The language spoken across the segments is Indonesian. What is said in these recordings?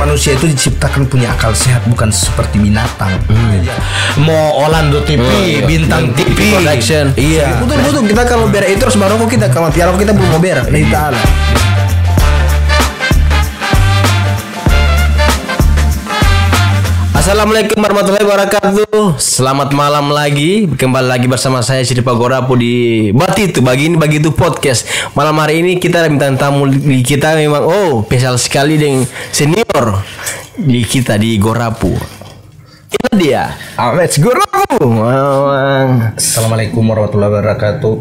manusia itu diciptakan punya akal sehat, bukan seperti binatang. Mau Orlando TV, bintang TV, production. Iya. Betul. Kita kalau berak itu harus barokah, kita kalau tiara kita belum mau berak. Lillahi ta'ala. Assalamualaikum warahmatullahi wabarakatuh. Selamat malam lagi. Kembali lagi bersama saya Siripa Gorapu di Batitu Begitu podcast. Malam hari ini kita bintang tamu kita memang spesial sekali dengan senior di kita di Gorapu. Ini dia Ahmed Gorapu. Assalamualaikum warahmatullahi wabarakatuh.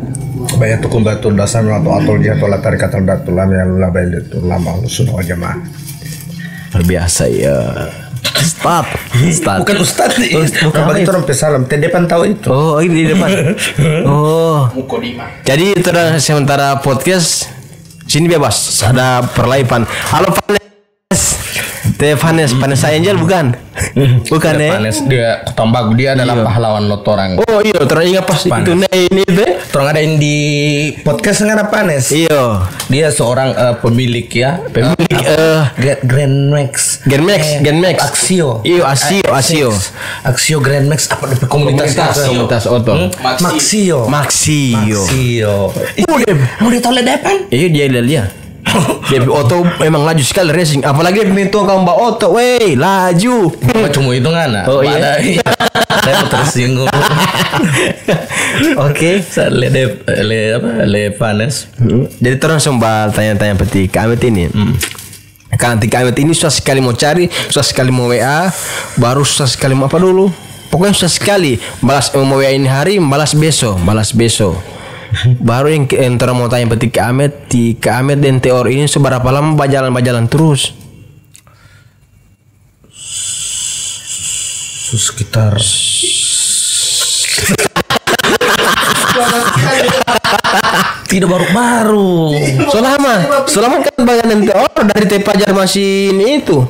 Bayatukum batul dasam atau jatuh latari kata datul lam ya labailatul lama sunnah jamaah. Terbiasa ya. Ustad. Bukan Ustad nih. Bukan begitu orang pesalam. Di depan tahu itu. Oh, ini di depan. Jadi terus sementara podcast sini bebas. Ada perlaipan. Halo Vanes saya Angel bukan? Bukan ya? Vanes dia Tombak, dia adalah pahlawan Lotorang. Oh iya, teringat pas itu ini Terang ada yang di podcast nggak ada Vanes. Iya. Dia seorang pemilik ya. Grand Max. Axio. Iya, Axio Grand Max apa dari komunitas oto. Maxio. Mau ditolak depan? Iya dia. Dia Oto memang laju sekali racing, apalagi dia pintu kamu Mbak Oto, weh laju. Cuma itu ngana. Oh iya. Saya tersinggung. Oke. Le Vanes. Jadi terus mbak tanya-tanya peti Ahmed ini. Karena Ahmed ini susah sekali mau cari, susah sekali mau WA, baru susah sekali mau apa dulu. Pokoknya susah sekali. Balas mau WA ini hari, balas besok. Baru yang antara mau tanya peti ke Ahmed dan Teor ini seberapa lama bajalan terus? Sekitar tidak baru. Selama kan bagian Teor dari Tepajar masih ini itu.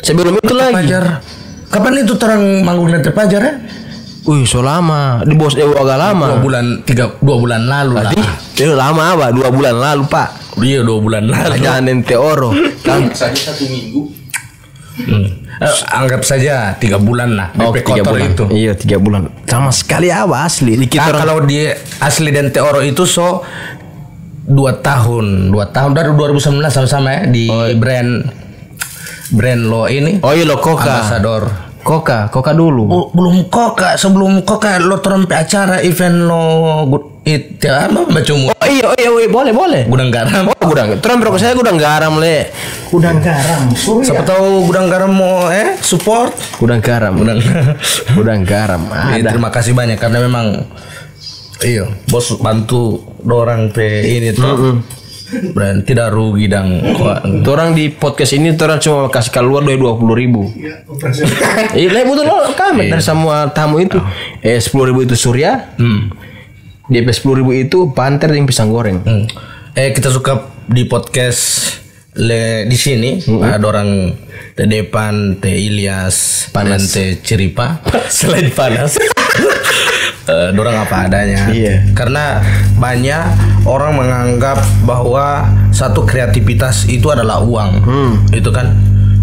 Sebelum itu lagi. Tepajar. Kapan itu terang manggung di Tepajar ya? Wih, so lama. Di bos agak lama. 2 bulan lalu lah. Itu lama apa? 2 bulan lalu, Pak. Iya, 2 bulan lalu. Jangan ente oro. Kan saja 1 minggu. Anggap saja 3 bulan lah. DP 3 bulan itu. Iya, 3 bulan. Sama sekali apa asli. Kalau dia asli dan Teoro itu 2 tahun dari 2019 sama-sama ya di brand lo ini. Oh iya lo Coca. Ambassador. Coca dulu. Belum Coca, sebelum Coca lo terempe acara event lo itu apa macam. Oh iya, boleh. Gudang garam. Oh, gudang. Terus saya gudang garam, Le. Gudang garam. Siapa tahu gudang garam mau support. Gudang garam. Ada. Terima kasih banyak karena memang bos bantu dorang ini tuh. Brand tidak rugi dan orang di podcast ini orang cuma kasih keluar dari 20.000. Iya betul loh kami dari semua tamu itu 10.000 itu Surya, DP 10.000 itu panter yang pisang goreng. Kita suka di podcast di sini ada orang Teh Depan, Teh Ilyas, dan Teh Ciripa. Selain panas. Dorang apa adanya. Karena banyak orang menganggap bahwa satu kreativitas itu adalah uang. Itu kan.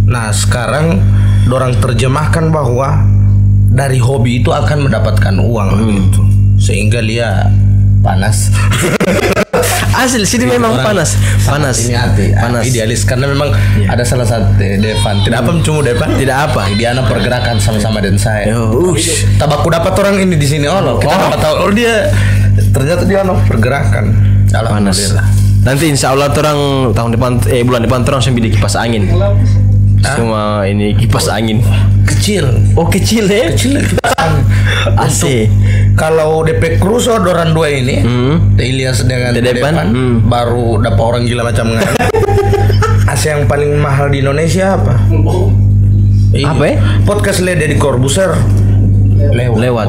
Nah, sekarang dorang terjemahkan bahwa dari hobi itu akan mendapatkan uang gitu. Sehingga dia panas. Asli sini memang panas. Ini hati, panas. Idealis karena memang ada salah satu Devan. Tidak apa cuma Devan. Tidak apa. Dia anak pergerakan sama-sama dan saya. Tabaku dapat orang ini di sini kita dapat tahu dia ternyata dia anak pergerakan. Alhamdulillah. Nanti insya Allah orang tahun depan bulan depan orang sambil di kipas angin. Semua ini kipas angin kecil. Oh kecil ya? Kecil kipas angin. Asik. Kalau DP Crusoe doran 2 ini, Ilyas dengan Depan baru dapat orang gila macam ngana. AC yang paling mahal di Indonesia apa? Apa ya? Podcast Deddy Corbuzier lewat.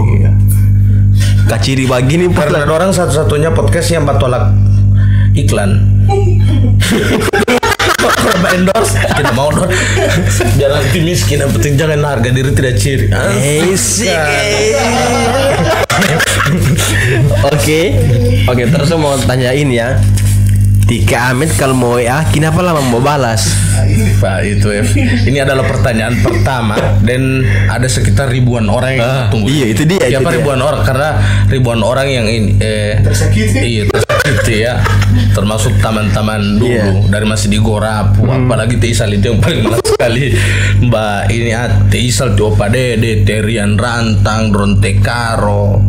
Iya. Kaciri begini karena ada orang satu-satunya podcast yang batolak iklan. Kalau endorse kita mau dong. Jangan miskin, yang penting jangan harga diri tidak ciri. Oke, terus saya mau tanyain ya. Tika Ahmed kalau mau WA, kenapa lama mau balas? Pak itu ini adalah pertanyaan pertama dan ada sekitar ribuan orang yang tunggu. Iya itu dia. Siapa ribuan orang? Karena ribuan orang yang ini tersakiti. Iya tersakiti ya. Termasuk taman-taman dulu dari masih di Gorapu, apalagi Teisal itu yang paling malas sekali. Mbak ini Teisal Opa Dede, Terian Rantang, Dronte Karo.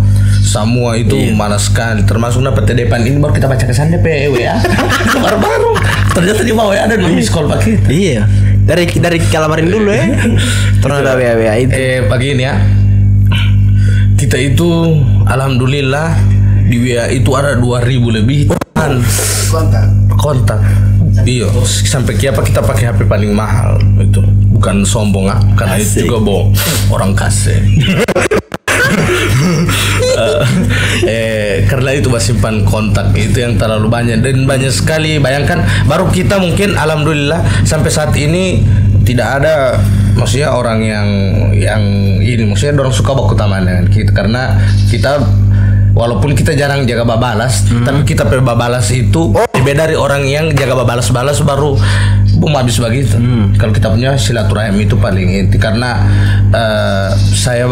Semua itu malas sekali, termasuk dapat depan ini baru kita baca kesannya PW ya. Baru-baru ternyata di bawah ada miss call Pak kita. Iya. Dari kalamarin dulu ya. Terus ada WA itu. Pagi ini ya. Kita itu alhamdulillah di WA itu ada 2000 lebih kontak. Iya, sampai kiapa kita pakai HP paling mahal itu. Bukan sombong karena itu juga bohong. Orang kasih. Karena itu simpan kontak itu yang terlalu banyak dan banyak sekali. Bayangkan baru kita mungkin alhamdulillah sampai saat ini tidak ada maksudnya orang yang ini maksudnya orang suka baku taman dengan kita karena kita walaupun kita jarang jaga babalas tapi kita babalas itu beda dari orang yang jaga babalas baru habis begitu. Kalau kita punya silaturahim itu paling inti karena saya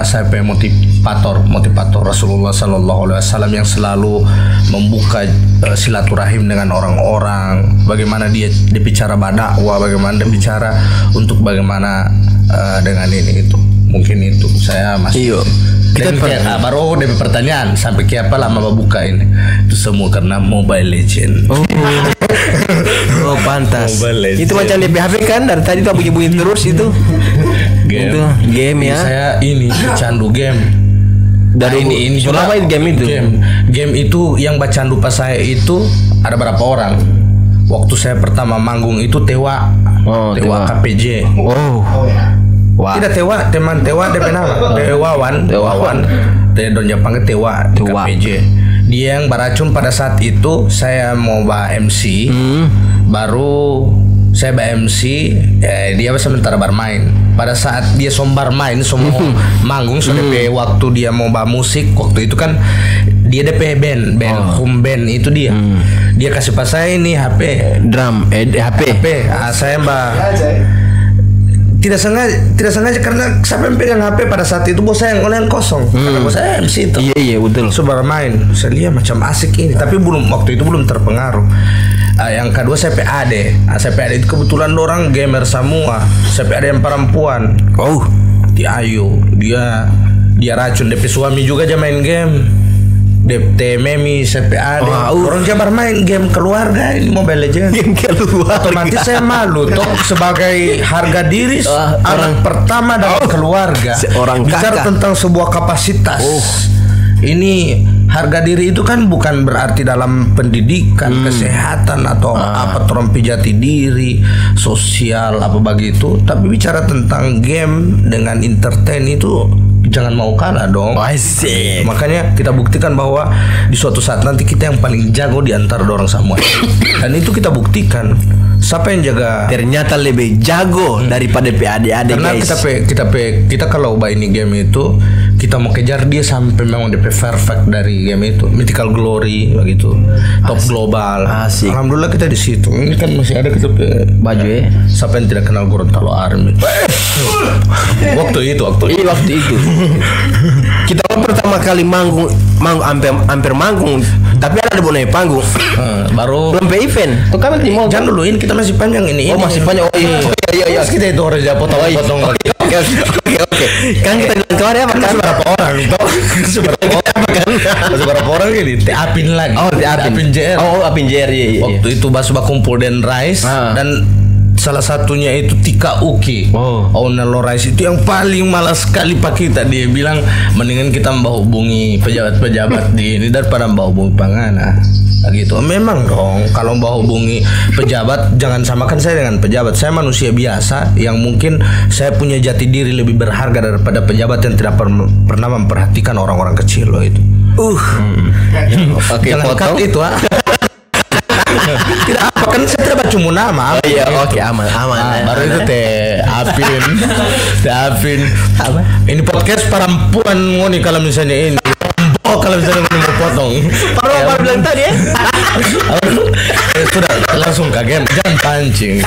saya motivator Rasulullah Sallallahu Alaihi Wasallam yang selalu membuka silaturahim dengan orang-orang. Bagaimana dia bicara berdakwah, bagaimana dia bicara untuk bagaimana dengan ini itu. Mungkin itu saya masih. Kita baru dari pertanyaan sampai kiapa lama buka ini itu semua karena Mobile Legend. Oh pantas. Itu macam di PHP kan dari tadi tuh bunyi terus itu. Game ya. Saya ini candu game. Dari ini juga apa game itu? Game itu yang bacandu pas saya itu ada berapa orang. Waktu saya pertama manggung itu Tewa KPJ. Tidak teman Tewa DP nama Tewawan Don Jepang Tewa KPJ. Dia yang beracun pada saat itu saya mau MC baru saya MC dia sementara bermain pada saat dia sombar main semua manggung DP waktu dia mau musik waktu itu kan dia DP band home band itu dia kasih pas saya ini HP drum HP saya tidak sengaja karena saya pegang HP pada saat itu bos saya yang kosong karena bos saya MC itu iya betul sebar main saya lihat macam asik ini tapi waktu itu belum terpengaruh. Yang kedua CPAD itu kebetulan orang gamer semua. CPAD yang perempuan di Ayu dia racun DP suami juga aja main game DP Memi CPAD orang jabar main game keluarga ini Mobile Legends game keluarga otomatis saya malu toh sebagai harga diri anak pertama dalam keluarga bicara tentang sebuah kapasitas ini harga diri itu kan bukan berarti dalam pendidikan kesehatan atau apa trompi jati diri sosial apa begitu tapi bicara tentang game dengan entertain itu jangan mau kalah dong. Makanya kita buktikan bahwa di suatu saat nanti kita yang paling jago di antara orang semua. Dan itu kita buktikan. Siapa yang jaga? Ternyata lebih jago daripada PAD-AD guys. Karena kita kalau ini game itu kita mau kejar dia sampai memang DP perfect dari game itu. Mythical Glory begitu. Top global. Asik. Alhamdulillah kita di situ. Ini kan masih ada kita baju ya. Siapa yang tidak kenal Gorontalo Army? Waktu itu. Kita pertama kali manggung hampir manggung tapi ada bonai panggung baru belum event tuh kan jangan dulu ini kita masih panjang ini masih panjang iya kita itu harus potong oke kan kita bilang kemarin apa kan berapa orang berapa orang ini Apin lagi Apin JR Apin JR iya. Waktu itu Basba kumpul dan Rice dan salah satunya itu Tika Uki owner Rice itu yang paling malas sekali pak kita dia bilang mendingan kita hubungi pejabat-pejabat di ini daripada hubungi Pangana gitu. Memang dong kalau hubungi pejabat jangan samakan saya dengan pejabat. Saya manusia biasa yang mungkin saya punya jati diri lebih berharga daripada pejabat yang tidak pernah memperhatikan orang-orang kecil loh itu. Jangan cut itu tidak apa kan saya tidak baca nama aman baru itu Apin apa ini podcast perempuan ngoni kalau misalnya ini Oh kalau misalnya mau potong. Baru bilang tadi ya. Sudah langsung ke game, jangan pancing.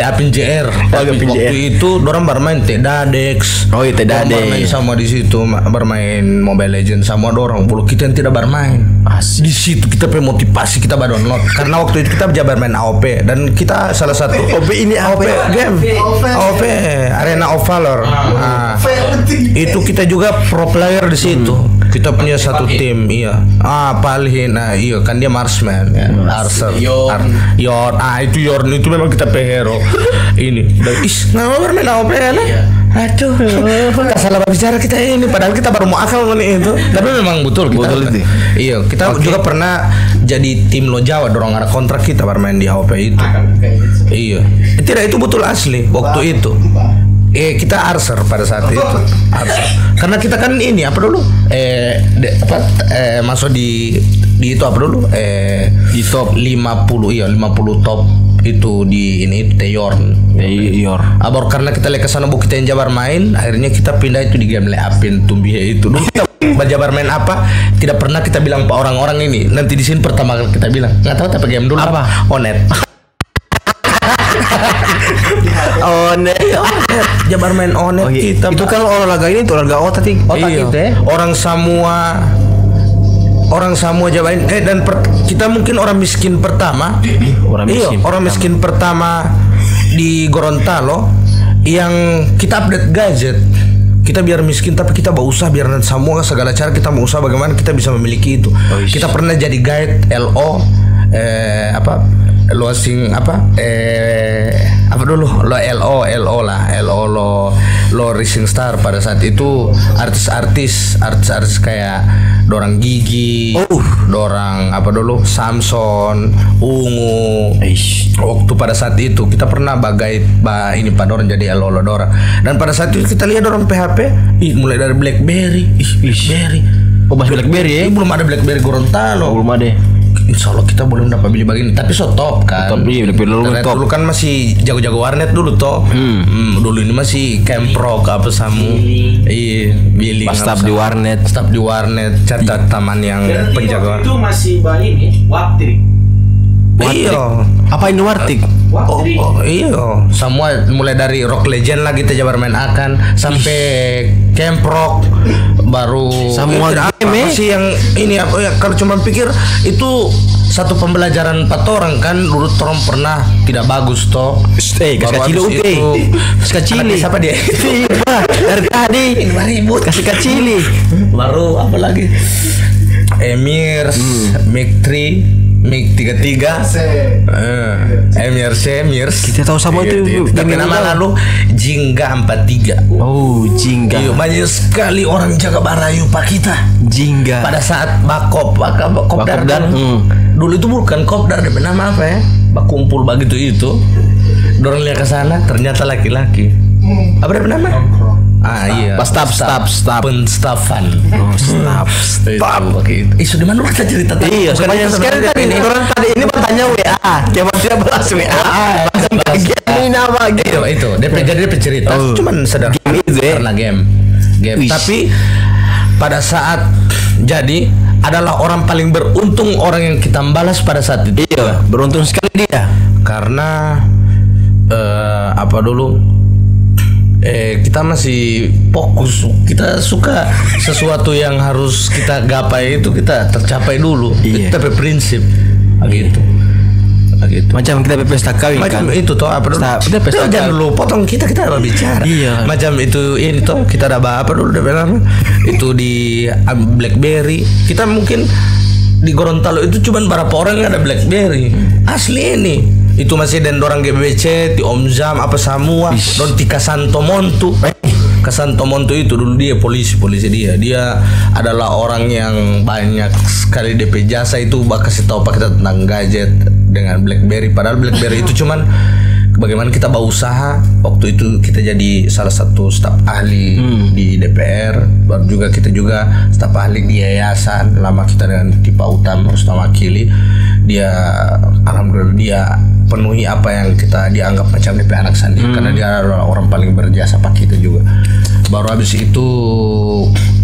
Apin JR. Apin JR. Waktu itu dorang bermain T-Dadex. Oh iya T-Dadex. Bermain sama di situ, bermain Mobile Legends sama dorang. Bulu kita yang tidak bermain. Di situ kita punya motivasi kita download. Karena waktu itu kita bisa bermain AOP dan kita salah satu AOP ini AOP game. AOP Arena of Valor. Nah, itu kita juga pro player di situ. Kita punya satu tim, iya. Palhin, iya kan dia marksman ya. Archer, Yorn. Itu Yorn itu memang kita hero. Ini, nggak mau bermain AOP ya? Aduh, nggak salah bicara kita ini. Padahal kita baru mau akal nih itu. Tapi memang betul kita. Betul itu. Iya, kita juga pernah jadi tim Lo Jawa dorong ada kontrak kita bermain di AOP itu. Iya, tidak itu betul asli waktu itu. Kita Archer pada saat itu. Archer. Karena kita kan ini apa dulu? Masuk di itu apa dulu? Di top 50 50 top itu di ini Yorn. Abor karena kita lihat ke sana kita yang Jabar main, akhirnya kita pindah itu di game Apin Tumbihe itu. Dulu kita Jabar main apa? Tidak pernah kita bilang ke orang-orang ini. Nanti di sini pertama kali kita bilang, nggak tahu tapi game dulu apa? Onet. Onet. Jabar main Onet kita. Itu kan olahraga ini tuh olahraga otak itu ya. Orang Samoa Jabain dan kita mungkin orang miskin pertama. Orang miskin pertama di Gorontalo yang kita update gadget. Kita biar miskin tapi kita berusaha biar semua segala cara kita mau usaha bagaimana kita bisa memiliki itu. Kita pernah jadi guide LO losing lo Rising Star pada saat itu artis kayak dorang Gigi, dorang Samson, Ungu. Waktu pada saat itu kita pernah ini pada orang jadi LO dorang. Dan pada saat itu kita lihat dorang PHP, mulai dari BlackBerry, BlackBerry. Masih BlackBerry ya? Belum ada BlackBerry Gorontalo. Belum ada. Insya Allah kita belum dapat beli begini, tapi top kan. Dulu kan masih jago-jago warnet dulu toh. Dulu ini masih Camprok apa samu. Iya, billing. Staf di warnet. Catat taman yang penjaga. Itu masih banyak nih, Waptrik. Iya. Apa ini Wartik? Iya. Semua mulai dari Rock Legend lah kita Jabar main akan sampai Camp Rock baru semua game sih yang ini apa ya kalau cuma pikir itu satu pembelajaran 4 orang kan dulu Trump pernah tidak bagus toh. Kasih siapa dia? Dari tadi ribut kasih kacili. Baru apa lagi? MiG-33 Emirs kita tahu sama itu tapi nama lalu Jingga 43. Jingga iya, banyak sekali orang jaga barayu pak kita Jingga pada saat Kopdar dulu itu bukan Kopdar deh nama apa ya bakumpul begitu itu dorong lihat ke sana ternyata laki-laki apa deh nama iya. Penstafan. Isu di mana kita cerita tadi? Iya, sebenarnya sekali tadi ini orang tadi ini bertanya WA. Coba dia balas WA. Ini nama gitu. Itu. Dia cerita. Cuman sederhana karena game. Tapi pada saat jadi adalah orang paling beruntung orang yang kita balas pada saat itu. Iya, beruntung sekali dia. Karena apa dulu? Kita masih fokus, kita suka sesuatu yang harus kita gapai itu kita tercapai dulu. Kita berprinsip gitu. Macam kita pesta kawin macam kan? Itu toh apa dulu? Jangan dulu potong kita bicara. Iya. Macam itu ini toh kita ada apa dulu itu di BlackBerry. Kita mungkin di Gorontalo itu cuman berapa orang yang ada BlackBerry asli ini. Itu masih dan orang GBC, di Om Zam apa semua, don di Kasanto Montu itu dulu dia polisi dia adalah orang yang banyak sekali DP jasa itu kasih tahu pak kita tentang gadget dengan BlackBerry padahal BlackBerry itu cuman bagaimana kita berusaha waktu itu kita jadi salah satu staf ahli di DPR baru juga kita juga staf ahli di yayasan lama kita dengan Tipa Utama Rustam Wakili dia alhamdulillah dia penuhi apa yang kita dianggap macam DP anak sandi karena dia adalah orang paling berjasa pak kita juga baru habis itu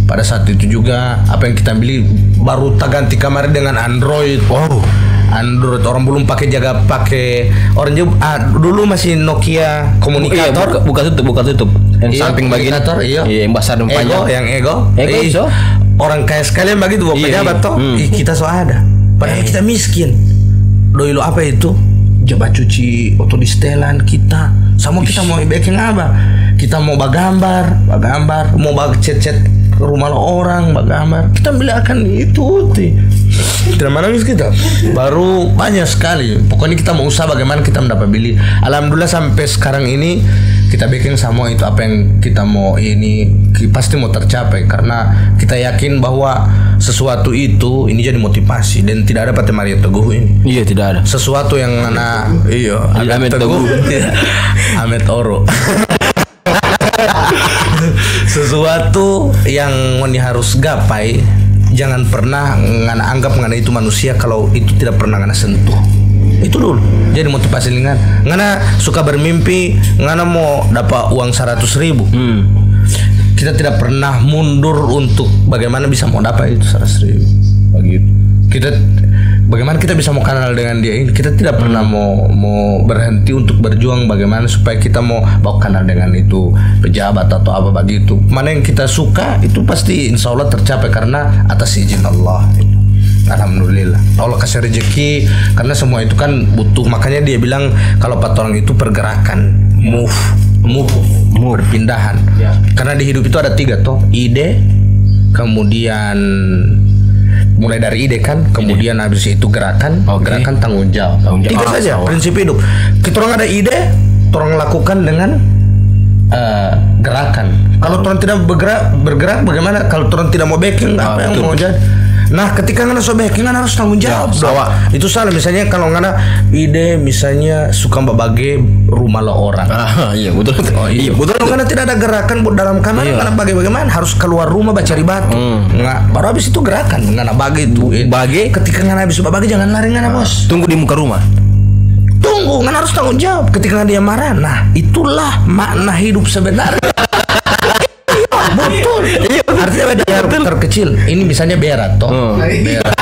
Pada saat itu juga apa yang kita beli baru tak ganti kamar dengan Android. Wow. Android orang belum pakai orang dulu masih Nokia komunikator. Buka tutup. Yang Iya, samping bagian komunikator, iya. yang besar dan panjang. yang Ego. Iso. Orang kaya sekalian begitu bawa Iya, pejabat iya. toh. Kita so ada. Padahal kita miskin. Doi lo apa itu? Coba cuci foto di setelan kita. Sama kita mau bikin apa? Kita mau bagambar, mau cet rumah lo orang, bagambar. Kita beli akan itu tidak menangis kita. Baru banyak sekali. Pokoknya kita mau usaha bagaimana kita mendapat beli. Alhamdulillah sampai sekarang ini kita bikin semua itu apa yang kita mau ini pasti mau tercapai karena kita yakin bahwa sesuatu itu ini jadi motivasi dan tidak ada Pak Mario Teguh ini. Iya, tidak ada. Sesuatu yang Ahmed Teguh. Ahmed Oro. Sesuatu yang ngoni harus gapai, jangan pernah ngana anggap ngana itu manusia kalau itu tidak pernah ngana sentuh. Itu dulu jadi motivasi ngana suka bermimpi ngana mau dapat uang 100.000. Kita tidak pernah mundur untuk bagaimana bisa mau dapat itu 100.000 begitu. Bagaimana kita bisa mau kenal dengan dia ini, kita tidak pernah mau berhenti untuk berjuang bagaimana supaya kita mau kenal dengan itu pejabat atau apa begitu. Mana yang kita suka itu pasti insya Allah tercapai karena atas izin Allah. Alhamdulillah Allah kasih rezeki karena semua itu kan butuh, makanya dia bilang kalau orang itu pergerakan, move perpindahan. Karena di hidup itu ada 3 toh, ide, kemudian mulai dari ide kan, kemudian habis itu gerakan, gerakan tanggung jawab. 3 saja prinsip hidup. Kita orang ada ide, orang lakukan dengan gerakan. Kalau orang tidak bergerak bagaimana? Kalau orang tidak mau backing apa yang mau jadi? Nah, ketika ngana so backing ngana harus tanggung jawab. Itu salah misalnya kalau ngana ide misalnya suka membagi rumah lo orang. Iya betul. Iya betul. Kalau ngana tidak ada gerakan buat dalam kamar, ngana bagaimana harus keluar rumah cari batu. Nggak, baru habis itu gerakan ngana bagi itu. Bagi ketika ngana habis bagi jangan lari ngana bos. Tunggu di muka rumah. Tunggu, ngana harus tanggung jawab. Ketika dia marah, nah itulah makna hidup sebenarnya. Betul. Artinya beda terkecil. Ini misalnya berat toh. Berat.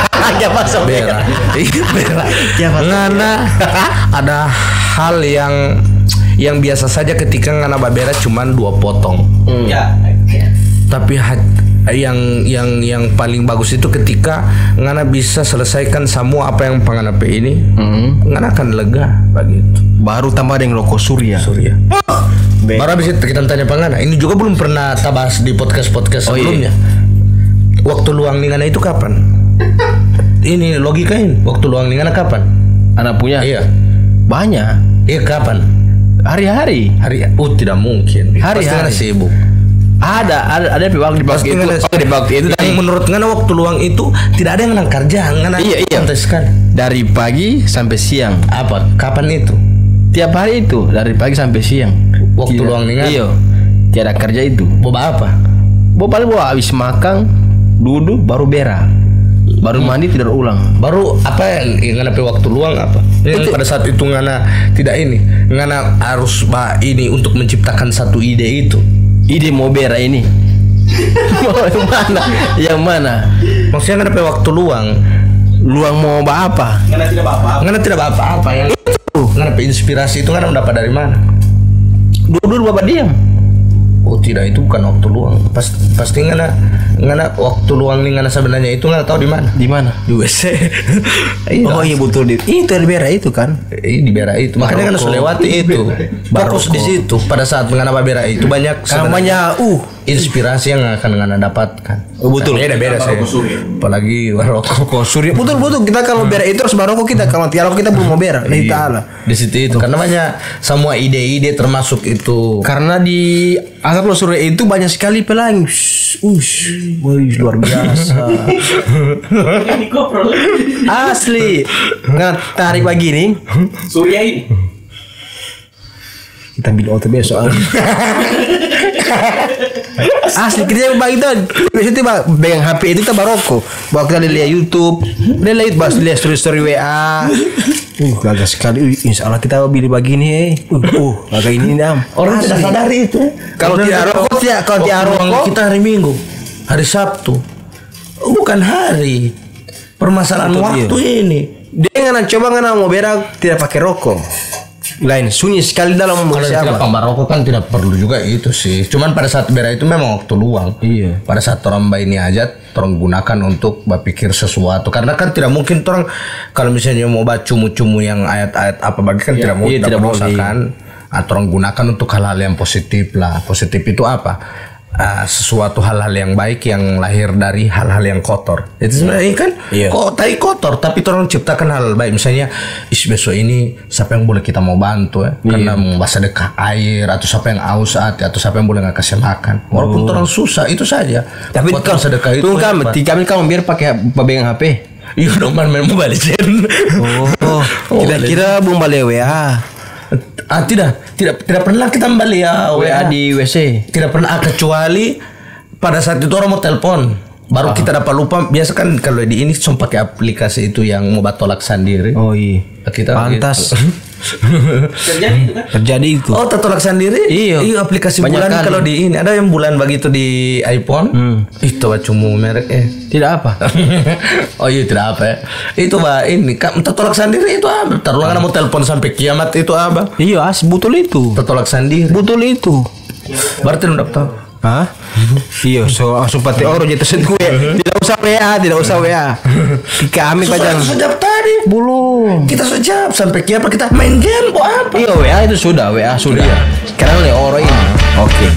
Berat. Ngana ada hal yang biasa saja ketika ngana berat cuman 2 potong. Tapi yang paling bagus itu ketika ngana bisa selesaikan semua apa yang pengana ini, ngana akan lega begitu. Baru tambah ada yang rokok surya. Baru habis itu kita tanya pengana. Ini juga belum pernah kita bahas di podcast sebelumnya. Waktu luang ngana itu kapan? Ini logikain. Waktu luang ngana kapan? Anak punya? Iya. Banyak. Iya kapan? Hari-hari. Tidak mungkin. Hari-hari. Pasti ngana sibuk. Ada di waktu itu. Yang menurut ngana waktu luang itu tidak ada yang ngana kerja, ngana santai sekali. Dari pagi sampai siang. Apa? Kapan itu? Tiap hari itu dari pagi sampai siang. Waktu luang ngana. Iya. Tiada kerja itu. Bawa apa? Bawa habis makan, duduk baru berak. Baru mandi tidak ulang. Baru apa yang ngana waktu luang apa? Yang pada saat itu ngana tidak ini. Ngana harus ini untuk menciptakan satu ide itu. Ide mau berak ini. Yang mana? Maksudnya ngana waktu luang. Luang mau apa? Ngana tidak apa-apa. Yang itu ngana inspirasi itu ngana mendapat dari mana? Duduk bapak diam. Oh tidak, itu bukan waktu luang. Pasti ngana waktu luang nih ngana sebenarnya itu ngana tahu di mana? Di mana? Di WC. Oh iya betul itu di berak itu kan? Di berak itu. Makanya ngana sudah lewati itu. Fokus di situ. Pada saat ngana berak itu banyak namanya inspirasi yang akan ngana dapatkan. Oh betul. Beda saya. Apalagi rokok surya. Betul. Kita kalau berak itu harus barokok kita. Kalau tiada kita belum mau berak. Di situ itu. Karena banyak semua ide-ide termasuk itu. Karena di asap lo surya itu banyak sekali pelangi. Luar biasa. Asli. Nggak tarik pagi nih. Surya ini. Kita ambil auto besok. Asli kita bagi itu. Biasanya kita pegang HP itu kita baroko. Bawa kita lihat YouTube. Lihat story WA. Gagah sekali. Insya Allah kita pilih begini. Gagah ini Am. Orang tidak sadari itu. Kalau tidak rokok, kalau tidak rokok kita hari Minggu. hari Sabtu. Bukan hari. Permasalahan Betul, waktu ini. Dia ngana coba ngana mau berak tidak pakai rokok. Lain sunyi sekali dalam Kalau siapa? tidak pembaroko kan tidak perlu juga itu sih. Cuman pada saat berak itu memang waktu luang. Iya. Pada saat orang bayi ini aja, orang gunakan untuk berpikir sesuatu. Karena kan tidak mungkin orang kalau misalnya mau baca cumu-cumu yang ayat-ayat apa bagi kan tidak mungkin. iya, tidak boleh. Kan. Atau orang gunakan untuk hal-hal yang positif lah. Positif itu apa? Sesuatu hal-hal yang baik yang lahir dari hal-hal yang kotor. Itu sebenarnya kan kok tai kotor, tapi orang ciptakan hal baik. Misalnya, besok ini siapa yang boleh kita mau bantu ya? Karena mau sedekah air atau siapa yang aus atau siapa yang boleh nggak kasih makan. Walaupun orang susah itu saja. Tapi kalau sedekah itu kami biar pakai pegang HP. Iya dong, main Mobile Legends. Kira-kira Bung Bale WA. Tidak pernah kita kembali ya WA di WC. Tidak pernah, kecuali pada saat itu orang mau telepon. Baru kita dapat lupa. Biasa kan kalau di ini cuma pakai aplikasi itu yang mau tolak sendiri. Oh iya. Kita pantas. Terjadi itu kan? Terjadi itu. Oh, tolak sendiri? Iya, aplikasi banyak bulan kali. kalau di ini ada yang bulan begitu di iPhone. Itu cuma merek Tidak apa. Oh iya tidak apa ya. Itu ini kan tolak sendiri itu apa? Taruhlah mau telepon sampai kiamat itu apa? Iya, betul itu. Tolak sendiri. Betul itu. Berarti udah tahu. Hah? Iya, so langsung pati oro jatuh gue. Tidak usah WA. Kami pajang. Sejak tadi. Belum. Kita sejak sampai kiamat kita main game apa? Iya, WA itu sudah, WA sudah. Sekarang le oro ini. Oke.